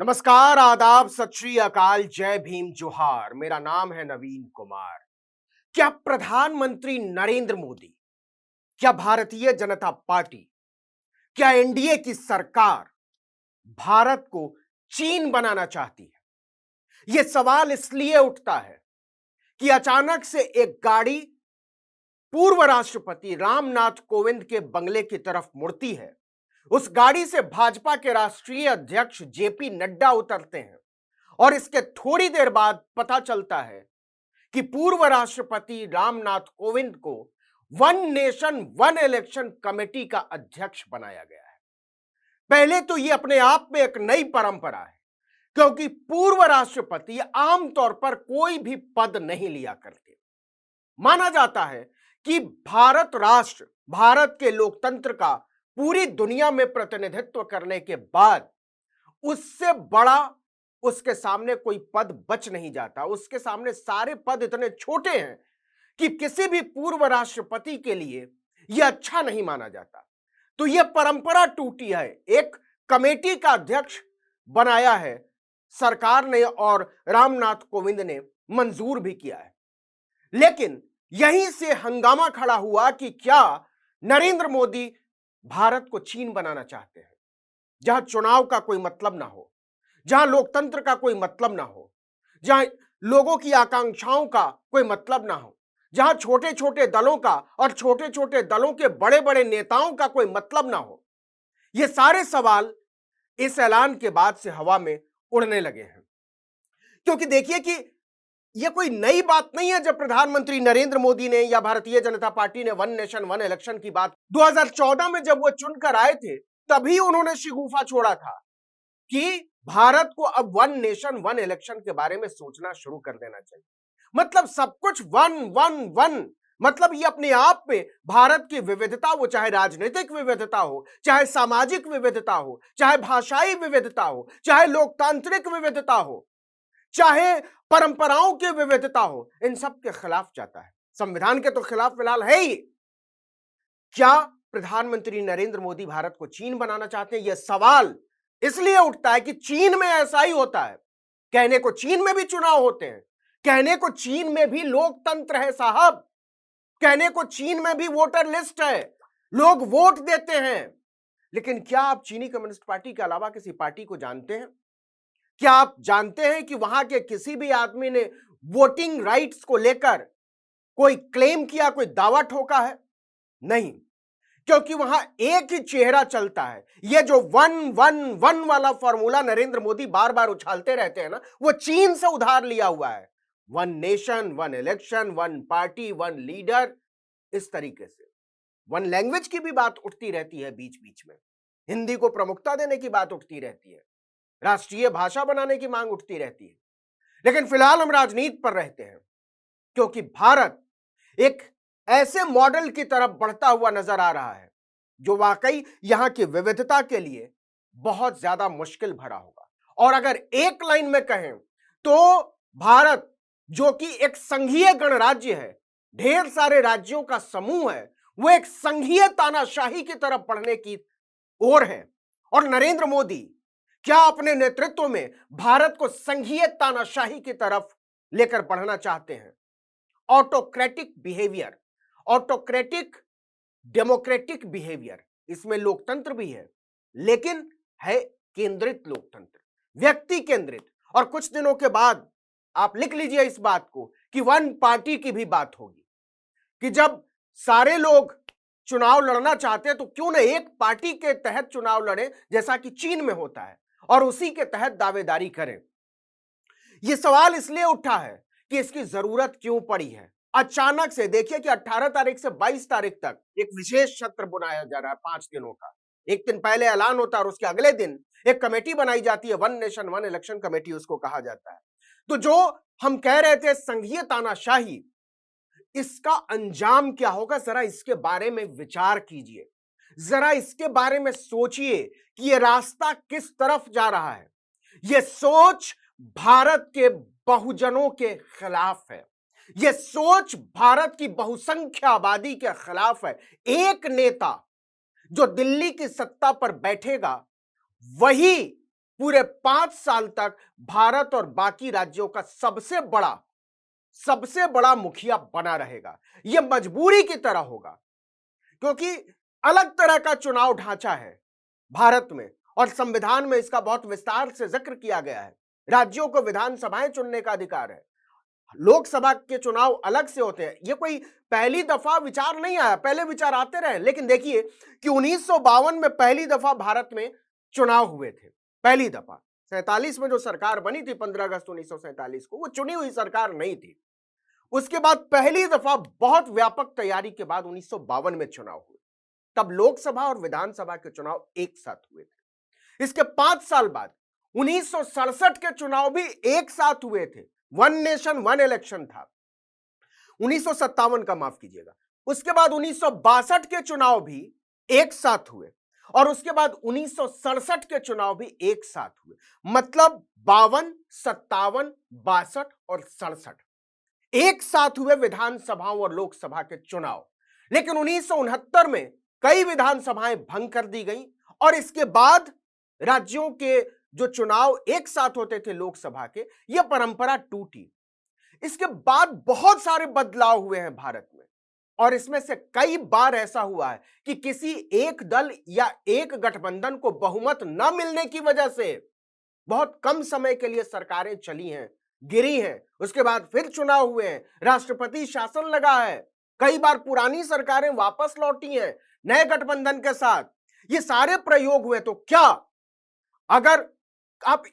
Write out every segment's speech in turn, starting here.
नमस्कार, आदाब, सत श्री अकाल, जय भीम, जोहार। मेरा नाम है नवीन कुमार। क्या प्रधानमंत्री नरेंद्र मोदी, क्या भारतीय जनता पार्टी, क्या एनडीए की सरकार भारत को चीन बनाना चाहती है? यह सवाल इसलिए उठता है कि अचानक से एक गाड़ी पूर्व राष्ट्रपति रामनाथ कोविंद के बंगले की तरफ मुड़ती है। उस गाड़ी से भाजपा के राष्ट्रीय अध्यक्ष जेपी नड्डा उतरते हैं और इसके थोड़ी देर बाद पता चलता है कि पूर्व राष्ट्रपति रामनाथ कोविंद को one nation one election committee का अध्यक्ष बनाया गया है। पहले तो यह अपने आप में एक नई परंपरा है, क्योंकि पूर्व राष्ट्रपति आमतौर पर कोई भी पद नहीं लिया करते। माना जाता है कि भारत राष्ट्र, भारत के लोकतंत्र का पूरी दुनिया में प्रतिनिधित्व करने के बाद उससे बड़ा उसके सामने कोई पद बच नहीं जाता। उसके सामने सारे पद इतने छोटे हैं कि किसी भी पूर्व राष्ट्रपति के लिए यह अच्छा नहीं माना जाता। तो यह परंपरा टूटी है। एक कमेटी का अध्यक्ष बनाया है सरकार ने और रामनाथ कोविंद ने मंजूर भी किया है। लेकिन यहीं से हंगामा खड़ा हुआ कि क्या नरेंद्र मोदी भारत को चीन बनाना चाहते हैं, जहां चुनाव का कोई मतलब ना हो, जहां लोकतंत्र का कोई मतलब ना हो, जहां लोगों की आकांक्षाओं का कोई मतलब ना हो, जहां छोटे छोटे दलों का और छोटे छोटे दलों के बड़े बड़े नेताओं का कोई मतलब ना हो। ये सारे सवाल इस ऐलान के बाद से हवा में उड़ने लगे हैं। क्योंकि देखिए कि यह कोई नई बात नहीं है। जब प्रधानमंत्री नरेंद्र मोदी ने या भारतीय जनता पार्टी ने वन नेशन वन इलेक्शन की बात 2014 में जब वो चुनकर आए थे, तभी उन्होंने शिगूफा छोड़ा था कि भारत को अब वन नेशन वन इलेक्शन के बारे में सोचना शुरू कर देना चाहिए। मतलब सब कुछ वन वन वन, मतलब ये अपने आप में भारत की विविधता, वो चाहे राजनीतिक विविधता हो, चाहे सामाजिक विविधता हो, चाहे भाषाई विविधता हो, चाहे लोकतांत्रिक विविधता हो, चाहे परंपराओं की विविधता हो, इन सब के खिलाफ जाता है। संविधान के तो खिलाफ फिलहाल है ही। क्या प्रधानमंत्री नरेंद्र मोदी भारत को चीन बनाना चाहते हैं? यह सवाल इसलिए उठता है कि चीन में ऐसा ही होता है। कहने को चीन में भी चुनाव होते हैं, कहने को चीन में भी लोकतंत्र है साहब, कहने को चीन में भी वोटर लिस्ट है, लोग वोट देते हैं। लेकिन क्या आप चीनी कम्युनिस्ट पार्टी के अलावा किसी पार्टी को जानते हैं? क्या आप जानते हैं कि वहां के किसी भी आदमी ने वोटिंग राइट्स को लेकर कोई क्लेम किया, कोई दावा ठोका है? नहीं, क्योंकि वहां एक ही चेहरा चलता है। यह जो वन वन वन वाला फॉर्मूला नरेंद्र मोदी बार बार उछालते रहते हैं ना, वो चीन से उधार लिया हुआ है। One nation one election, one party one leader, इस तरीके से वन लैंग्वेज की भी बात उठती रहती है बीच बीच में। हिंदी को प्रमुखता देने की बात उठती रहती है, राष्ट्रीय भाषा बनाने की मांग उठती रहती है। लेकिन फिलहाल हम राजनीति पर रहते हैं, क्योंकि भारत एक ऐसे मॉडल की तरफ बढ़ता हुआ नजर आ रहा है जो वाकई यहां की विविधता के लिए बहुत ज्यादा मुश्किल भरा होगा। और अगर एक लाइन में कहें तो भारत, जो कि एक संघीय गणराज्य है, ढेर सारे राज्यों का समूह है, वो एक संघीय तानाशाही की तरफ बढ़ने की ओर है। और नरेंद्र मोदी क्या अपने नेतृत्व में भारत को संघीय तानाशाही की तरफ लेकर बढ़ना चाहते हैं? Autocratic behaviour, autocratic democratic behaviour, इसमें लोकतंत्र भी है, लेकिन है केंद्रित लोकतंत्र, व्यक्ति केंद्रित। और कुछ दिनों के बाद आप लिख लीजिए इस बात को कि वन पार्टी की भी बात होगी, कि जब सारे लोग चुनाव लड़ना चाहते हैं तो क्यों न एक पार्टी के तहत चुनाव लड़े, जैसा कि चीन में होता है, और उसी के तहत दावेदारी करें। यह सवाल इसलिए उठा है कि इसकी जरूरत क्यों पड़ी है। अचानक से देखिए कि 18 तारीख से 22 तारीख तक एक विशेष सत्र बुलाया जा रहा है, 5 दिनों का। एक दिन पहले ऐलान होता है और उसके अगले दिन एक कमेटी बनाई जाती है, one nation one election committee उसको कहा जाता है। तो जो हम कह रहे थे संघीय तानाशाही, इसका अंजाम क्या होगा, जरा इसके बारे में विचार कीजिए, जरा इसके बारे में सोचिए कि यह रास्ता किस तरफ जा रहा है। यह सोच भारत के बहुजनों के खिलाफ है, यह सोच भारत की बहुसंख्य आबादी के खिलाफ है। एक नेता जो दिल्ली की सत्ता पर बैठेगा, वही पूरे 5 साल तक भारत और बाकी राज्यों का सबसे बड़ा मुखिया बना रहेगा। यह मजबूरी की तरह होगा, क्योंकि अलग तरह का चुनाव ढांचा है भारत में, और संविधान में इसका बहुत विस्तार से जिक्र किया गया है। राज्यों को विधानसभाएं चुनने का अधिकार है, लोकसभा के चुनाव अलग से होते हैं। ये कोई पहली दफा विचार नहीं आया, पहले विचार आते रहे, लेकिन देखिए कि 1952 में पहली दफा भारत में चुनाव हुए थे। पहली दफा 47 में जो सरकार बनी थी 15 अगस्त 1947 को, वो चुनी हुई सरकार नहीं थी। उसके बाद पहली दफा बहुत व्यापक तैयारी के बाद 1952 में चुनाव हुए, तब लोकसभा और विधानसभा के चुनाव एक साथ हुए थे। इसके 5 साल बाद 1967 के चुनाव भी एक साथ हुए थे, वन नेशन वन इलेक्शन था। 1957 का माफ कीजिएगा। उसके बाद 1962 के चुनाव भी एक साथ हुए, और उसके बाद 1967 के चुनाव भी एक साथ हुए। मतलब 52, 57, 62 और 67 एक साथ हुए विधानसभाओं और लोकसभा के चुनाव। लेकिन 1969 में कई विधानसभाएं भंग कर दी गई, और इसके बाद राज्यों के जो चुनाव एक साथ होते थे लोकसभा के, यह परंपरा टूटी। इसके बाद बहुत सारे बदलाव हुए हैं भारत में, और इसमें से कई बार ऐसा हुआ है कि किसी एक दल या एक गठबंधन को बहुमत न मिलने की वजह से बहुत कम समय के लिए सरकारें चली हैं, गिरी हैं, उसके बाद फिर चुनाव हुए हैं, राष्ट्रपति शासन लगा है, कई बार पुरानी सरकारें वापस लौटी हैं नए गठबंधन के साथ। ये सारे प्रयोग हुए। तो क्या अगर आप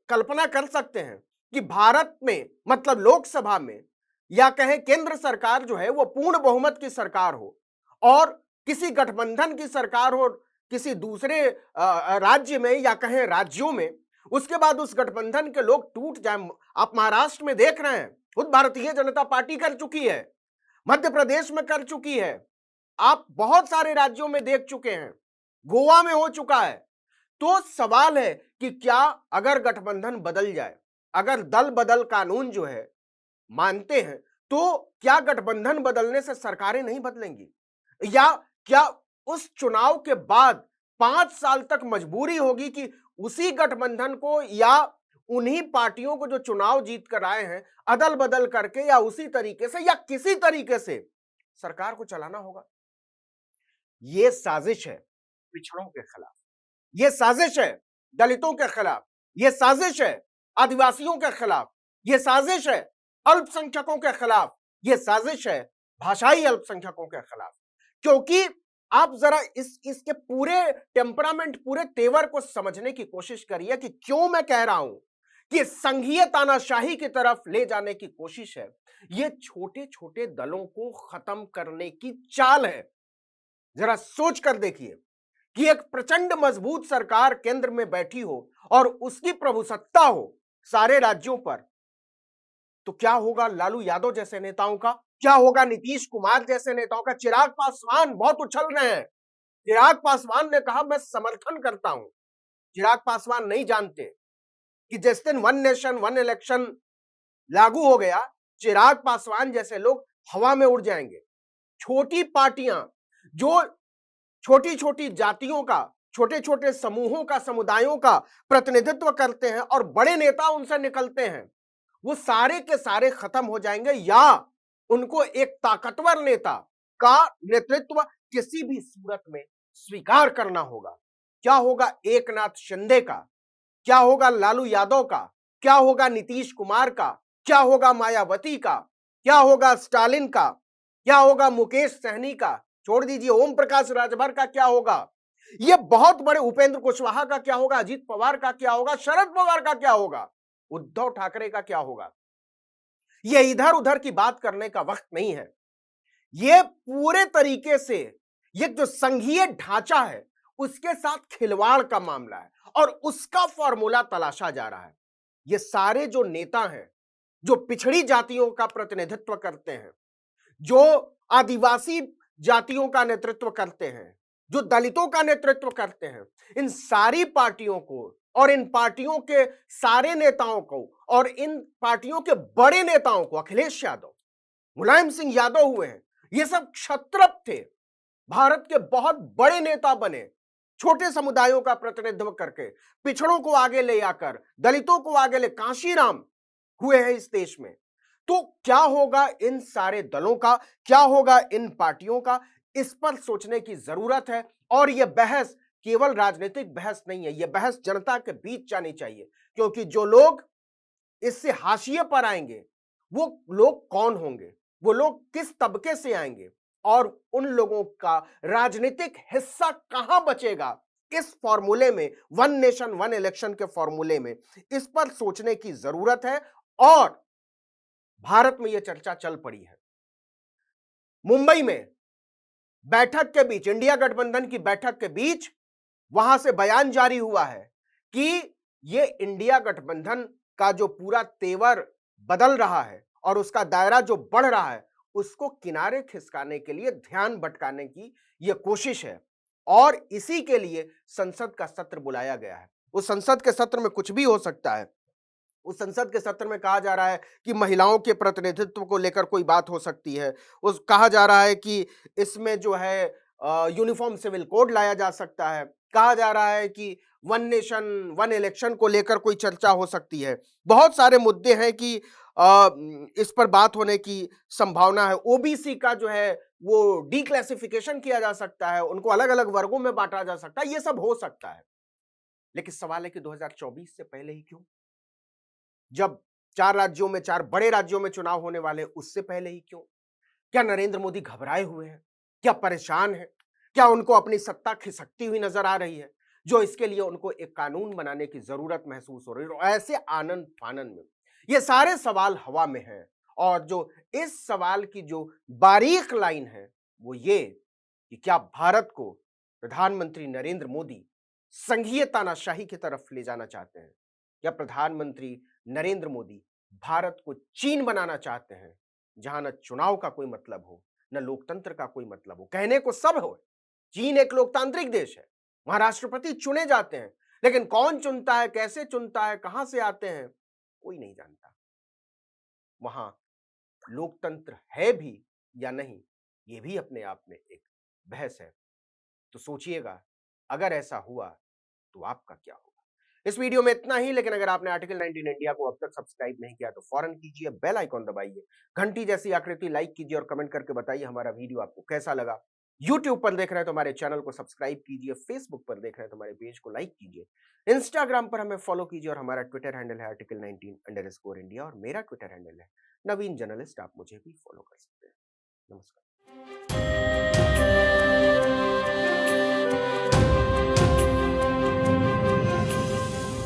कल्पना कर सकते हैं कि भारत में, मतलब लोकसभा में, या कहें केंद्र सरकार जो है वो पूर्ण बहुमत की सरकार हो, और किसी गठबंधन की सरकार हो किसी दूसरे राज्य में या कहें राज्यों में, उसके बाद उस गठबंधन के लोग टूट जाए। आप महाराष्ट्र में देख रहे हैं, खुद भारतीय जनता पार्टी कर चुकी है, मध्य प्रदेश में कर चुकी है, आप बहुत सारे राज्यों में देख चुके हैं, गोवा में हो चुका है। तो सवाल है कि क्या अगर गठबंधन बदल जाए, अगर दल बदल कानून जो है मानते हैं, तो क्या गठबंधन बदलने से सरकारें नहीं बदलेंगी? या क्या उस चुनाव के बाद 5 साल तक मजबूरी होगी कि उसी गठबंधन को या उन्हीं पार्टियों को जो चुनाव जीत कर आए हैं अदल बदल करके या उसी तरीके से या किसी तरीके से सरकार को चलाना होगा? यह साजिश है पिछड़ों के खिलाफ, यह साजिश है दलितों के खिलाफ, यह साजिश है आदिवासियों के खिलाफ, यह साजिश है अल्पसंख्यकों के खिलाफ, यह साजिश है भाषाई अल्पसंख्यकों के खिलाफ। क्योंकि आप जरा इसके पूरे टेम्परामेंट, पूरे तेवर को समझने की कोशिश करिए कि क्यों मैं कह रहा हूं कि संघीय तानाशाही की तरफ ले जाने की कोशिश है। यह छोटे छोटे दलों को खत्म करने की चाल है। जरा सोच कर देखिए कि एक प्रचंड मजबूत सरकार केंद्र में बैठी हो और उसकी प्रभुसत्ता हो सारे राज्यों पर, तो क्या होगा लालू यादव जैसे नेताओं का, क्या होगा नीतीश कुमार जैसे नेताओं का? चिराग पासवान बहुत उछल रहे हैं। चिराग पासवान ने कहा मैं समर्थन करता हूं। चिराग पासवान नहीं जानते कि जिस दिन वन नेशन वन इलेक्शन लागू हो गया, चिराग पासवान जैसे लोग हवा में उड़ जाएंगे। छोटी पार्टियां जो छोटी छोटी जातियों का, छोटे छोटे समूहों का, समुदायों का प्रतिनिधित्व करते हैं और बड़े नेता उनसे निकलते हैं, वो सारे के सारे खत्म हो जाएंगे, या उनको एक ताकतवर नेता का नेतृत्व किसी भी सूरत में स्वीकार करना होगा। क्या होगा एकनाथ शिंदे का, क्या होगा लालू यादव का, क्या होगा नीतीश कुमार का, क्या होगा मायावती का, क्या होगा स्टालिन का, क्या होगा मुकेश सहनी का, छोड़ दीजिए ओम प्रकाश राजभर का क्या होगा, ये बहुत बड़े उपेंद्र कुशवाहा का क्या होगा, अजीत पवार का क्या होगा, शरद पवार का क्या होगा, उद्धव ठाकरे का क्या होगा? ये इधर उधर की बात करने का वक्त नहीं है। ये पूरे तरीके से ये जो संघीय ढांचा है उसके साथ खिलवाड़ का मामला है, और उसका फॉर्मूला तलाशा जा रहा है। ये सारे जो नेता हैं जो पिछड़ी जातियों का प्रतिनिधित्व करते हैं, जो आदिवासी जातियों का नेतृत्व करते हैं, जो दलितों का नेतृत्व करते हैं, इन सारी पार्टियों को और इन पार्टियों के सारे नेताओं को और इन पार्टियों के बड़े नेताओं को, अखिलेश यादव, मुलायम सिंह यादव हुए हैं, ये सब क्षत्रप थे, भारत के बहुत बड़े नेता बने, छोटे समुदायों का प्रतिनिधित्व करके, पिछड़ों को आगे ले आकर, दलितों को आगे ले कांशीराम हुए हैं इस देश में। तो क्या होगा इन सारे दलों का, क्या होगा इन पार्टियों का, इस पर सोचने की जरूरत है। और यह बहस केवल राजनीतिक बहस नहीं है, यह बहस जनता के बीच जानी चाहिए, क्योंकि जो लोग इससे हाशिए पर आएंगे वो लोग कौन होंगे, वो लोग किस तबके से आएंगे, और उन लोगों का राजनीतिक हिस्सा कहां बचेगा, इस फॉर्मूले में, वन नेशन वन इलेक्शन के फॉर्मूले में, इस पर सोचने की जरूरत है। और भारत में यह चर्चा चल पड़ी है। मुंबई में बैठक के बीच, इंडिया गठबंधन की बैठक के बीच वहां से बयान जारी हुआ है कि यह इंडिया गठबंधन का जो पूरा तेवर बदल रहा है और उसका दायरा जो बढ़ रहा है, उसको किनारे खिसकाने के लिए, ध्यान भटकाने की यह कोशिश है। और इसी के लिए संसद का सत्र बुलाया गया है। उस संसद के सत्र में कुछ भी हो सकता है। उस संसद के सत्र में कहा जा रहा है कि महिलाओं के प्रतिनिधित्व को लेकर कोई बात हो सकती है। उस कहा जा रहा है कि इसमें जो है यूनिफॉर्म सिविल कोड लाया जा सकता है। कहा जा रहा है कि वन नेशन वन इलेक्शन को लेकर कोई चर्चा हो सकती है। बहुत सारे मुद्दे हैं कि इस पर बात होने की संभावना है। ओबीसी का जो है वो डीक्लासिफिकेशन किया जा सकता है, उनको अलग अलग वर्गों में बांटा जा सकता है, ये सब हो सकता है। लेकिन सवाल है कि 2024 से पहले ही क्यों? जब 4 राज्यों में, 4 बड़े राज्यों में चुनाव होने वाले, उससे पहले ही क्यों? क्या नरेंद्र मोदी घबराए हुए हैं? क्या परेशान हैं? क्या उनको अपनी सत्ता खिसकती हुई नजर आ रही है, जो इसके लिए उनको एक कानून बनाने की जरूरत महसूस हो रही है? और ऐसे आनन फानन में ये सारे सवाल हवा में हैं। और जो इस सवाल की जो बारीक लाइन है वो ये कि क्या भारत को प्रधानमंत्री नरेंद्र मोदी संघीय तानाशाही की तरफ ले जाना चाहते हैं, या प्रधानमंत्री नरेंद्र मोदी भारत को चीन बनाना चाहते हैं, जहां न चुनाव का कोई मतलब हो, न लोकतंत्र का कोई मतलब हो। कहने को सब हो, चीन एक लोकतांत्रिक देश है, वहां राष्ट्रपति चुने जाते हैं, लेकिन कौन चुनता है, कैसे चुनता है, कहां से आते हैं, कोई नहीं जानता। वहां लोकतंत्र है भी या नहीं, यह भी अपने आप में एक बहस है। तो सोचिएगा, अगर ऐसा हुआ तो आपका क्या होगा? इस वीडियो में इतना ही। लेकिन अगर आपने आर्टिकल 19 इंडिया को अब तक सब्सक्राइब नहीं किया तो फौरन कीजिए, बेल आइकॉन दबाइए, घंटी जैसी आकृति लाइक कीजिए और कमेंट करके बताइए हमारा वीडियो आपको कैसा लगा। यूट्यूब पर देख रहे हैं तो हमारे चैनल को सब्सक्राइब कीजिए, फेसबुक पर देख रहे हैं तो हमारे पेज को लाइक कीजिए, इंस्टाग्राम पर हमें फॉलो कीजिए और हमारा ट्विटर हैंडल है article19_India और मेरा ट्विटर हैंडल है नवीन जर्नलिस्ट। आप मुझे भी फॉलो कर सकते हैं। नमस्कार।